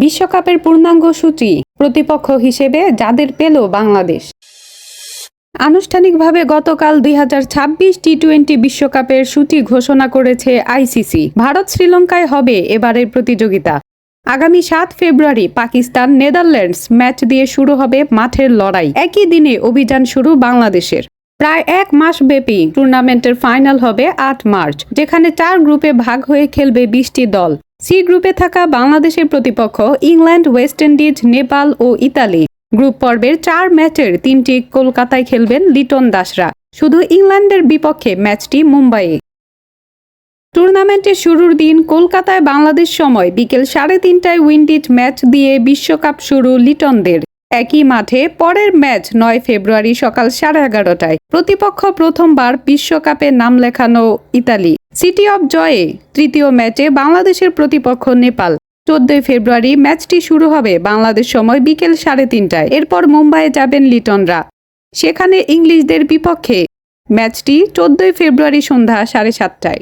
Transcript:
বিশ্বকাপের পূর্ণাঙ্গ সূচি, প্রতিপক্ষ হিসেবে যাদের পেল বাংলাদেশ। আনুষ্ঠানিকভাবে গতকাল 2026 টি-20 বিশ্বকাপের সূচি ঘোষণা করেছে আইসিসি। ভারত শ্রীলঙ্কায় হবে এবারের প্রতিযোগিতা। আগামী 7 ফেব্রুয়ারি পাকিস্তান নেদারল্যান্ডস ম্যাচ দিয়ে শুরু হবে মাঠের লড়াই। একই দিনে অভিযান শুরু বাংলাদেশের। প্রায় এক মাস ব্যাপী টুর্নামেন্টের ফাইনাল হবে 8 মার্চ, যেখানে 4 গ্রুপে ভাগ হয়ে খেলবে 20টি দল। সি গ্রুপে থাকা বাংলাদেশের প্রতিপক্ষ ইংল্যান্ড, ওয়েস্ট ইন্ডিজ, নেপাল ও ইতালি। গ্রুপ পর্বের 4 ম্যাচের 3টি কলকাতায় খেলবেন লিটন দাসরা। শুধু ইংল্যান্ডের বিপক্ষে ম্যাচটি মুম্বাইয়ে। টুর্নামেন্টের শুরুর দিন কলকাতায় বাংলাদেশ সময় বিকেল 3:30টায় উইন্ডিজ ম্যাচ দিয়ে বিশ্বকাপ শুরু লিটনদের। একই মাঠে পরের ম্যাচ 9 ফেব্রুয়ারি সকাল 11:30টায়। প্রতিপক্ষ প্রথমবার বিশ্বকাপে নাম লেখানো ইতালি। সিটি অব জয়ে তৃতীয় ম্যাচে বাংলাদেশের প্রতিপক্ষ নেপাল। 14 ফেব্রুয়ারি ম্যাচটি শুরু হবে বাংলাদেশ সময় বিকেল 3:30টায়। এরপর মুম্বাইয়ে যাবেন লিটনরা। সেখানে ইংলিশদের বিপক্ষে ম্যাচটি 14 ফেব্রুয়ারি সন্ধ্যা 7:30টায়।